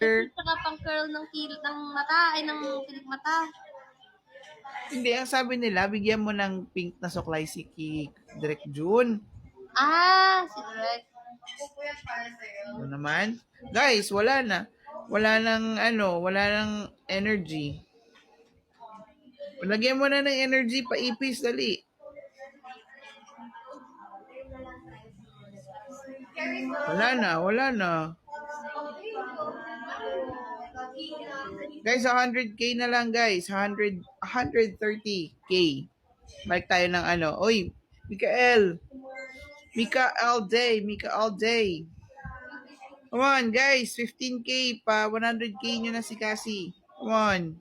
Saka pang curl ng kilit ng mata, ay ng kilik mata. Hindi, ang sabi nila, bigyan mo ng pink na suklay si Direk June. Si Direk. Ano naman? Guys, wala na. Wala nang energy. Lagyan mo na ng energy, paipis, dali. Wala na. Guys, 100k na lang, guys. 130k. Balik tayo ng Oy, Mika all day. Come on, guys. 15k pa. 100k nyo na si Cassie. Come on.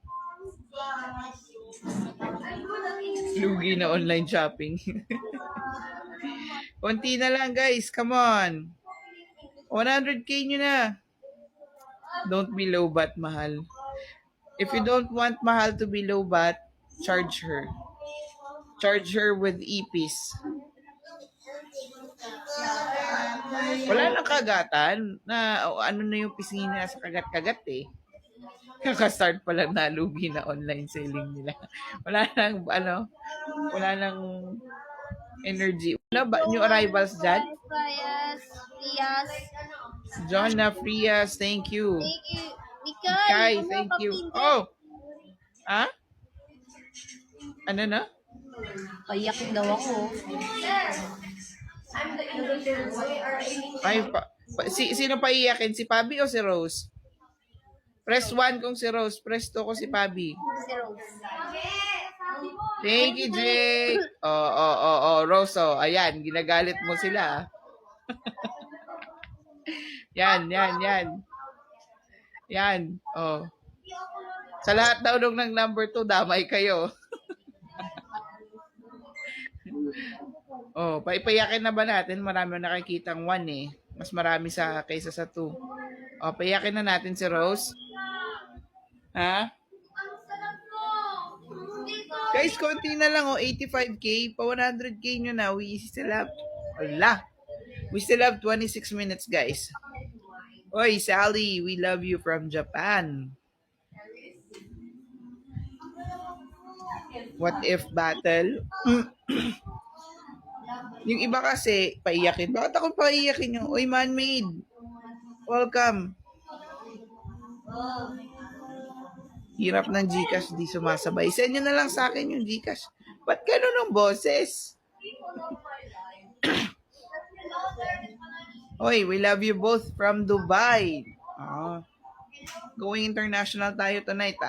Lugi na online shopping. Konti na lang, guys. Come on. 100k nyo na. Don't be low bat, mahal. If you don't want mahal to be low bat, charge her. Charge her with ipis. Wala nang kagatan na ano na yung pisngin nila sa kagat-kagat eh. Kaka-start pa lang na lugi na online selling nila. Wala nang energy. Wala ba new arrivals dyan? Frias. John na Frias, thank you. Thank you. Mikay, thank you. Oh! Ha? Ano na? Payak daw ako. Sino pa iyakin? Si Pabi o si Rose? Press 1 kung si Rose. Press 2 kung si Pabi. Si Rose. Thank you, Jake. Rose. Ayan, ginagalit mo sila. Yan. Oh. Sa lahat daw ng number 2, damay kayo. Oh, paipayakin na ba natin? Marami na nakikitang 1 eh. Mas marami kaysa sa 2. Oh, payakin na natin si Rose. Ha? Guys, konti na lang 85k. Pa 100k nyo na. We still have 26 minutes, guys. Oy, Sally, we love you from Japan. What if battle? Yung iba kasi, paiyakin. Bakit ako paiyakin nyo? Oy, man-made. Welcome. Hirap ng Gcash, di sumasabay. Send nyo na lang sa akin yung Gcash. Ba't ganun ang boses? Oy, we love you both from Dubai. Going international tayo tonight,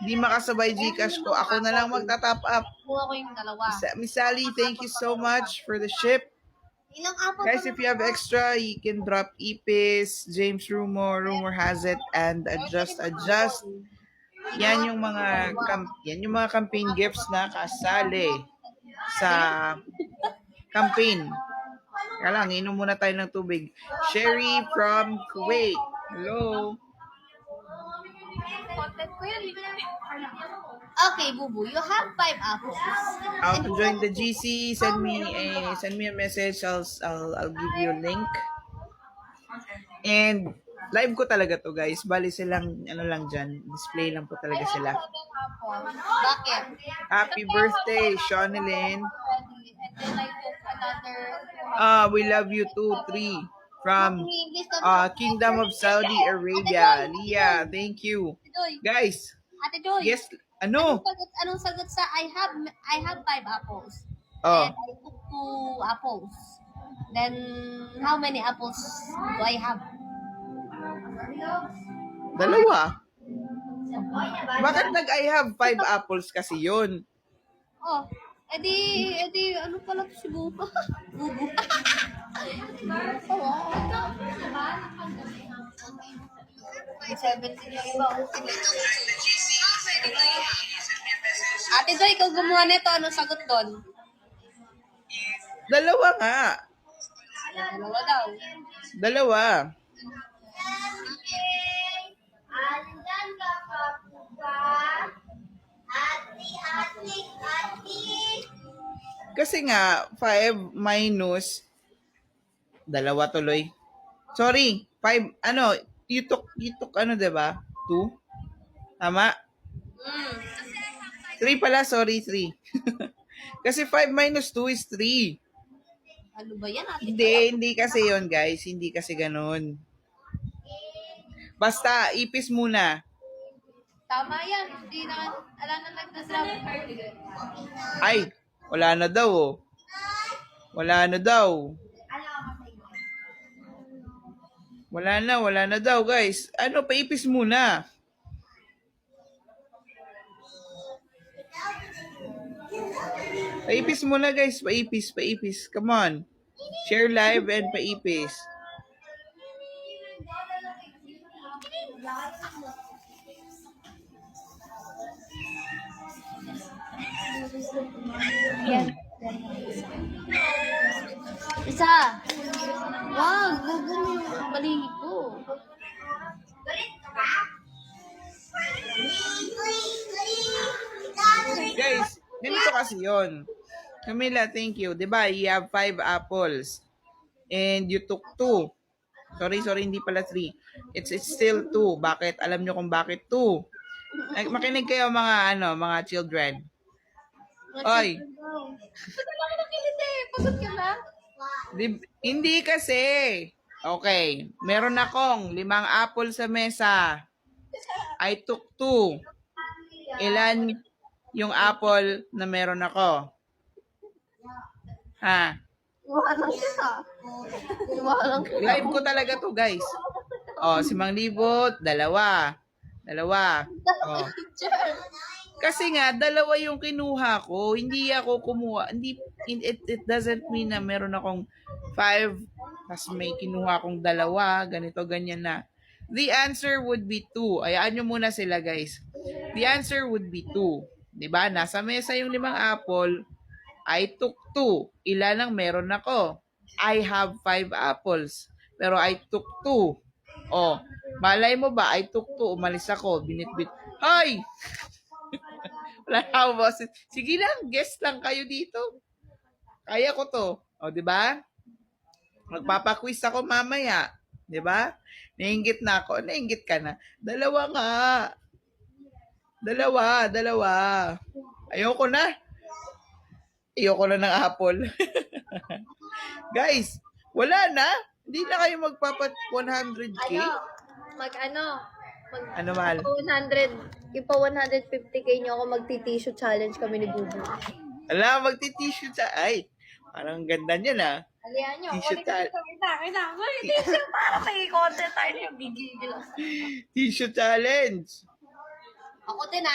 Di makasabay Gcash ko. Ako na lang magta-top up. Kuha ko yung dalawa. Miss Sally, thank you so much for the ship. Guys, if you have extra, you can drop ipis, James Rumor has it, and adjust. Yan yung mga campaign gifts na kasali sa campaign. Kaya lang, inom muna tayo ng tubig. Sherry from Kuwait. Hello. Okay, Bubu, you have 5 apples. How to join the GC? Send me a message. I'll give you a link. And live ko talaga to, guys. Bali silang lang dyan. Display lang po talaga sila. Bakit? Happy birthday, Shonelyn. We love you too. 3 from Kingdom of Saudi Arabia. Leah, thank you. Guys. Ate Joy. Yes. Ano? Anong sagot sa I have 5 apples. Oh. And I took 2 apples. Then how many apples do I have? 2. Bakit I have 5 apples kasi yun? Oh, edi ano pala to si Bubu? Bubu. Ate Joy, ikaw gumawa nito. Anong sagot doon? 2 nga. 2 daw. 2. Andan ka pa po ba? Ati. Kasi nga, 5 minus 2 tuloy. Sorry, 5, you took ano, diba? 2? Tama? 3 pala, sorry, 3. Kasi 5 minus 2 is 3. Ano ba yan, ate? Hindi kasi yon guys. Hindi kasi ganun. Basta, ipis muna. Tama yan. Hindi na, alam na nagdasrap. Ay, wala na daw, oh. Wala na daw. Wala na daw, guys. Ano, paipis muna. Paipis muna, guys. Paipis. Come on. Share live and paipis. Yan. Isa. Wow, gagawin yung balihi ko. Guys, ganito kasi yon. Camila, thank you. Diba, you have 5 apples. And you took 2. Sorry, hindi pala 3. It's still 2. Bakit? Alam nyo kung bakit 2. Makinig kayo mga children. Oy. Ba't wala ka nakilit eh? Pagod ka na? Hindi kasi. Okay. Meron akong 5 apple sa mesa. I took 2. Ilan yung apple na meron ako? Ha? Walang kita. Walang kita. Live ko talaga to, guys. Oh, si Mang Libot, 2. Oh. Kasi nga, 2 yung kinuha ko. Hindi ako kumuha. It doesn't mean na meron akong 5, tapos may kinuha akong 2, ganito, ganyan na. The answer would be 2. Ayaan nyo muna sila, guys. The answer would be 2. Diba? Nasa mesa yung 5 apple. I took 2. Ilan ang meron ako? I have 5 apples. Pero I took 2. Oh, malay mo ba? I took 2. Umalis ako. Binitbit. Hoy! Wala na ako, boss. Sige lang, guess lang kayo dito. Kaya ko to. O, di ba? Magpapaquiz ako mamaya. Di ba? Nainggit na ako. Nainggit ka na. 2 nga. 2. Ayoko na. Ayoko na ng apple. Guys, wala na. Hindi na kayo magpapat 100K. Ano, mahal? 100, ipa 150k nyo ako magti-tissue challenge kami ni Bubu. Ala, magti-tissue sa... Ay, parang ganda niyan, ah. Alihan nyo. Tissue challenge. Tissue para may content tayo yung gigigil. Tissue challenge. Ako din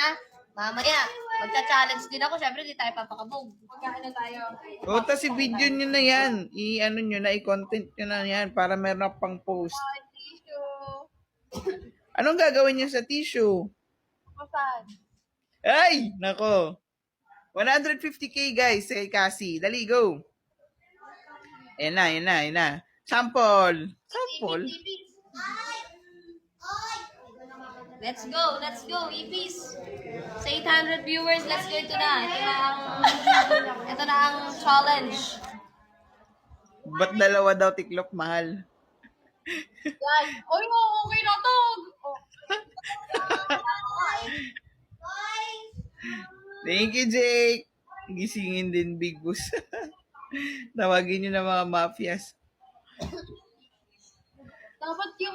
mamaya, magcha-challenge din ako. Syempre, di tayo papakabog. Magkano tayo? O, tas i-video nyo na yan. I-ano nyo na, i-content nyo na yan para meron na pang post. Tissue. Anong gagawin nyo sa tissue? Massage. Ay! Nako. 150k guys kay Cassie. Dali, go. Ayan na. Sample. Let's go, Ipis. Sa 800 viewers, let's go ito na. Ito na ang challenge. Ba't 2 daw tiklop, mahal? Yan. Oy, okay na to. Thank you, Jake. Gisingin din, Big Boss. Tawagin nyo na mga mafias. Dapat yung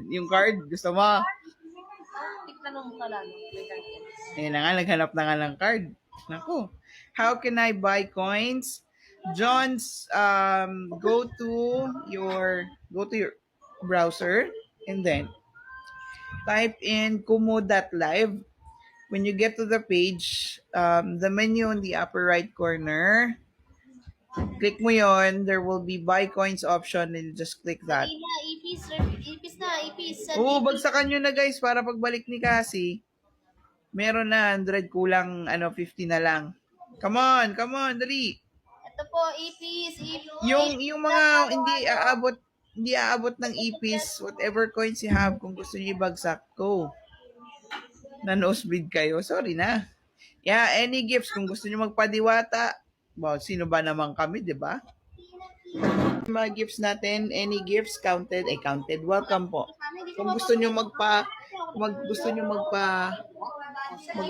Yung card, gusto mo? Tanong ka lang. Ayan na nga, naghanap na nga ng card. Naku. How can I buy coins? John's, go to your browser and then type in kumu.live. When you get to the page, the menu in the upper right corner, click mo yon. There will be buy coins option and just click that. Ipis. Oo, bagsakan nyo na guys para pagbalik ni Cassie, meron na 100, kulang 50 na lang. Come on, dali. Ito po, Ipis. Yung mga hindi aabot ng ipis, whatever coins you have, kung gusto niyo ibagsak, go. Na-nosebleed kayo, sorry na. Yeah, any gifts, kung gusto niyo magpadiwata, sino ba naman kami, di ba? Mga gifts natin, any gifts counted, counted. Welcome po. Kung gusto nyo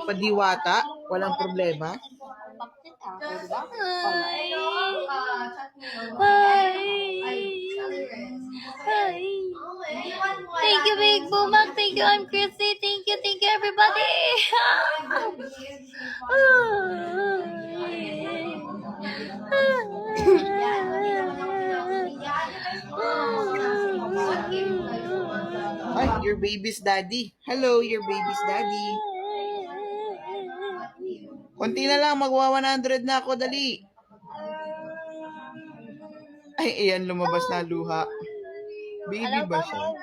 magpadiwata, walang problema. Thank you, Big Boomak. Thank you, I'm Chrissy. Thank you, everybody. Ay, your baby's daddy. Hello, your baby's daddy. Konti na lang, magwa 100 na ako, dali. Ay, ayan, lumabas na luha. Baby ba siya?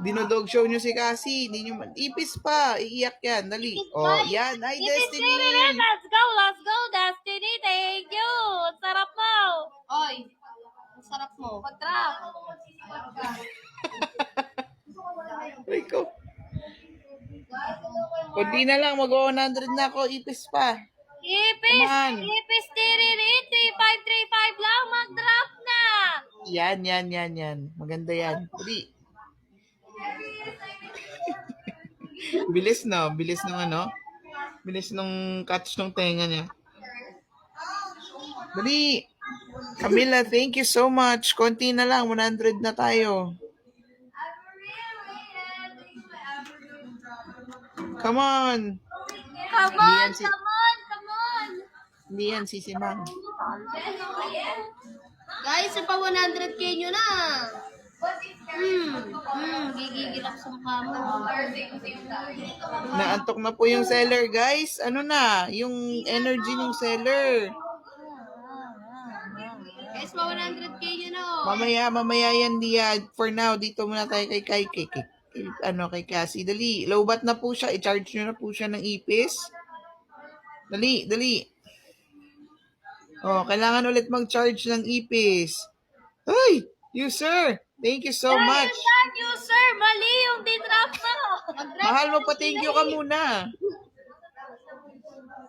Dinodog show nyo si Cassie. Hindi nyo ipis pa. Iiyak yan. Dali. Oh, yan. Ay, Destiny. Let's go, Destiny. Thank you. Sarap mo. Oy. Sarap mo. Pag-trap. Rico. Kunti na lang. Mag-100 na ako. Ipis pa. Ipis, tiririt. 3535 lang. Mag-drop na. Yan. Maganda yan. Dali. Bilis no? Bilis ng ano? Bilis nung catch ng tenga niya. Dali! Camila, thank you so much. Konti na lang, 100 na tayo. Come on! Come on! Hindi yan, sisimang. Guys, pa 100k nyo na. Gigigil ako sa mukha mo. Naantok na po yung seller, guys. Ano na? Yung energy ng seller. Guys, pa 100k nyo na. Mamaya yan, Dia. For now, dito muna tayo kay Cassie. Dali, lowbat na po siya. I-charge nyo na po siya ng ipis. Dali. Oh, kailangan ulit mag-charge ng ipis. Ay, you sir. Thank you so much. You, sir. Mali yung di-drop mo. Mahal, magpa-thank you ka muna.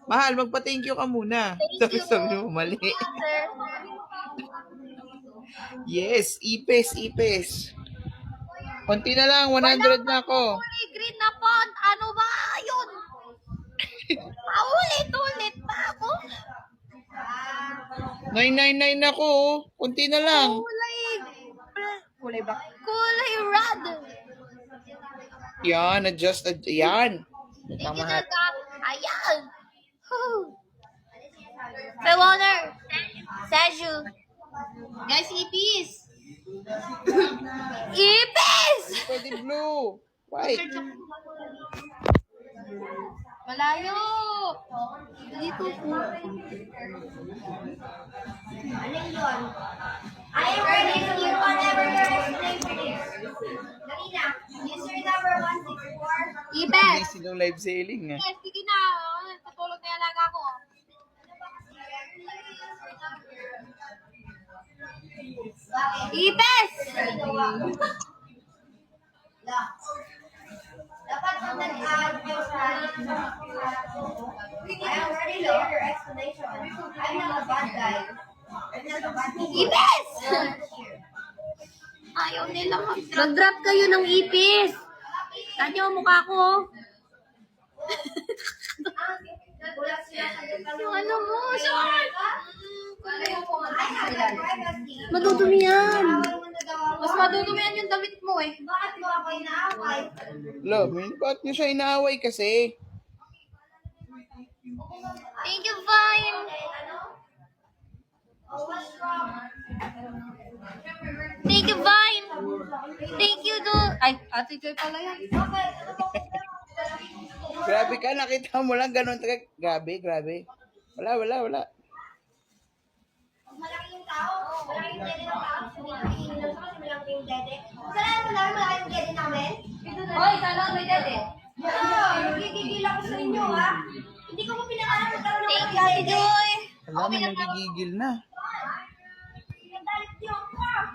Mahal, magpa-thank you ka muna. Sabi mo, mali. Yes, ipis. Konti na lang, 100 na ako. Green na pond. Ano ba yun? Paulit-ulit pa ako. 999 ako. Konti na lang. Kulay red. Yan, adjust. Yan. Tama. Ayan. Pewoner. Seju. Guys, ipis. Pwede blue. White. Malayo. Dito po. I am ready to hear whatever your explanation is. Galina, user number 164. Ipes. Hindi silang live selling. Yes, sige na. Patulog na yung alaga ko. Ipes! Dapat mag-add yung I am ready to hear your explanation. I'm not a bad guy. I'm not a bad guy. Ipes! Ayaw nila mag-drop kayo ng ipis. Saan yung mukha ko? Yung ano mo, short! Madudumi yan. Mas madudumi yan yung damit mo eh. Bakit mo ako inaaway? Love, ba't nyo siya inaaway kasi? Thank you, Vine. Oh, what's wrong? Thank you, Vine. Thank you, do. Ay, Ate Joy pala yan. Bakit? Grabe ka, nakita mo lang ganun. Grabe. Wala. Malaki yung tao. Malaki yung dede ng tao. Malaki yung dede. Kasalanan mo namin malaki yung dede namin? Hoy, sana may dede. Nagigigil ako sa inyo, ha? Hindi ko mo pinakalan magkaroon ng Thank you, Ate Joy. Alam mo, nagigigil na. Nagalit niyo ako, ha?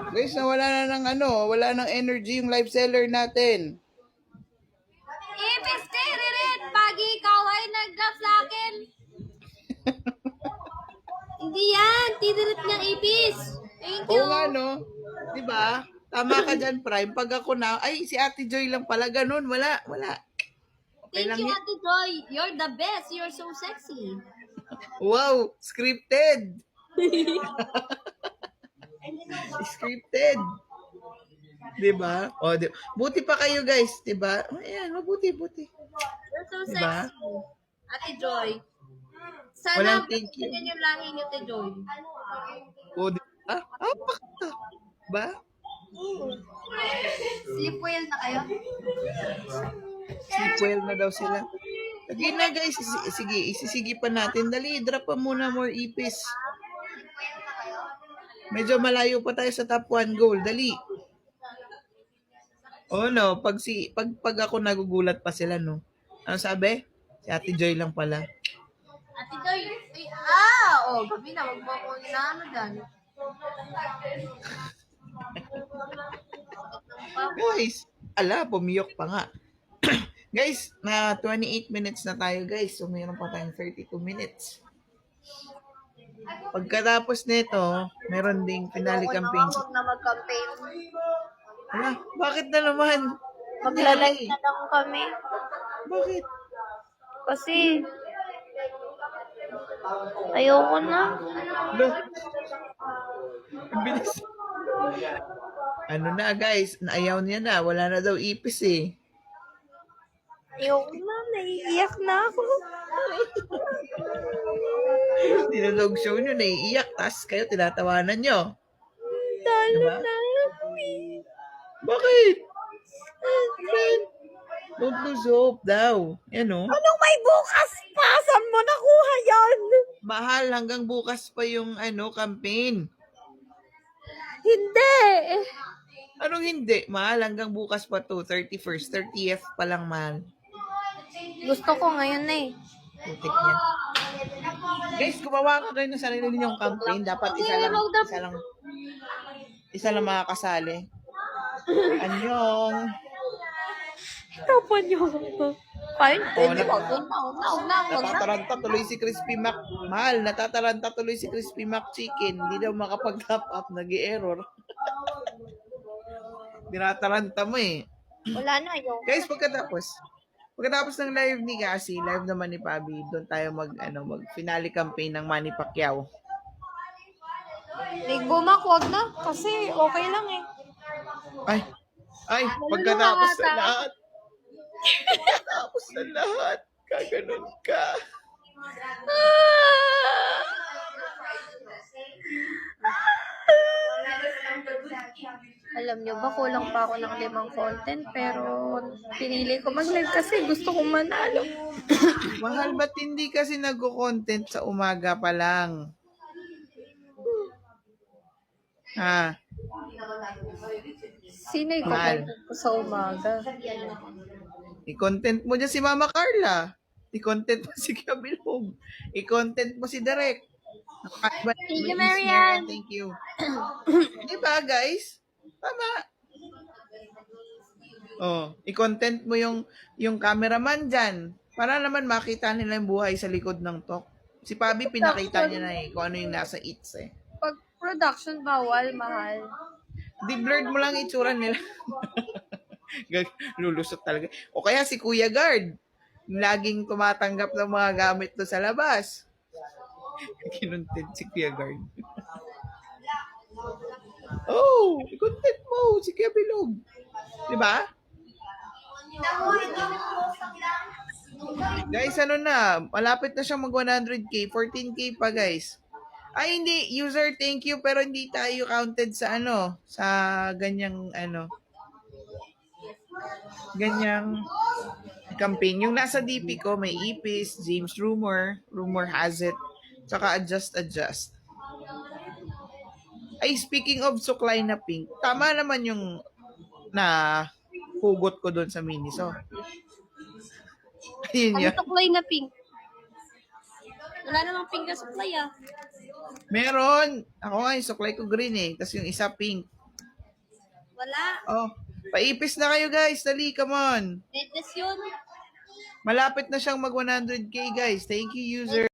Guys, wala ng energy yung live seller natin. Ipis, tiririt. Pag ikaw ay nag-drop sa yan! Tidirit niyang ipis! Thank you! Oo nga, no? Diba? Tama ka dyan, Prime. Pag ako na, ay, si Ate Joy lang pala, ganun. Wala. Okay Thank lang you, yan. Ate Joy! You're the best! You're so sexy! Wow, scripted. Scripted. Diba? O, buti pa kayo, guys. Diba? Ayan, mabuti. You're so Diba? sexy! Ate Joy! Walang Sana thank you. ganyan yung lahi niyo, Ate Joy. O, diba? Baka. Ba? Sleep well na kayo? Sleep well na daw sila. Sige na, guys. Sige, isisigi pa natin. Dali, drop pa muna more ipis. Medyo malayo pa tayo sa top 1 goal. Dali. Oh no, pag ako nagugulat pa sila, no. Ano sabi? Si Ate Joy lang pala. Ate Joy! Oh, gabi na, wag mo ako inaano dyan. Guys, pumiyok pa nga. Guys, na 28 minutes na tayo, guys. So, mayroon pa tayong 32 minutes. Pagkatapos nito, meron ding finale campaign. Huwag na mag-campaign. Bakit na naman? Magla-live na lang kami. Bakit? Kasi, ayoko na. Lo. Ang bilis. Ano na, guys? Naayaw niya na. Wala na daw ipis eh. Ayoko na, naiiyak na ako. Dinalog show nyo, naiiyak. Tapos kayo, tinatawanan nyo. Talo Diba? na kami. Bakit? Don't lose hope daw. Yan o. Anong may bukas pa? Saan mo nakuha yan? Mahal, hanggang bukas pa yung campaign. Hindi. Anong hindi? Mahal, hanggang bukas pa to. 31st, 30th pa lang, mahal. Gusto ko ngayon na eh. Putik niya. Guys, gumawa ka kayo ng sarili ninyong campaign. Dapat isa lang makakasali. Anyong. Tapan niyo. Fine. Oh, Huwag na. Natataranta tuloy si Crispy Mac. Mahal, natataranta tuloy si Crispy Mac Chicken. Hindi daw makapag-top up. Nag-i-error. Dinataranta mo eh. Wala na yung. Guys, pagkatapos ng live ni Cassie, live naman ni Pabi, doon tayo mag finale campaign ng Manny Pacquiao. Big Bumak, wag na. Kasi okay lang eh. Ay, pagkatapos na lahat. Pagkatapos na lahat. Kaganon ka. Alam nyo ba, kulang pa ako ng 5 content, pero pinili ko mag-live kasi gusto kong manalo. Mahal, ba't hindi kasi nag-content sa umaga pa lang? Ha? Sino yung Mahal. content ko sa umaga? I-content mo dyan si Mama Carla. I-content mo si Kabilog. I-content mo si Derek. Thank you, Marian. Thank you. Diba, guys? Tama. Oh, i-content mo yung cameraman dyan. Para naman makita nila yung buhay sa likod ng talk. Si Pabi, pinakita niya na eh, kung ano yung nasa its eh. Pag production, bawal, mahal. Di-blurred mo lang itsura nila. Lulusot talaga. O kaya si Kuya Guard, laging tumatanggap ng mga gamit to sa labas. Kinontent si Kuya Guard. Oh, i-content mo si Kuya Bilog. Diba? Guys, ano na, malapit na siyang mag 100k, 14k pa guys. Ay hindi, user thank you pero hindi tayo counted sa sa ganyang campaign. Yung nasa DP ko may Ipis, James Rumor has it, saka adjust. Ay, speaking of suklay na pink, tama naman yung na hugot ko doon sa Miniso. Ayun Ano yun. suklay na pink? Wala namang pink na suklay ah. Meron. Ako nga, yung suklay ko green eh. Tapos yung isa pink. Wala. Oh, paipis na kayo guys. Dali, come on. Redness yun. Malapit na siyang mag 100k guys. Thank you, user.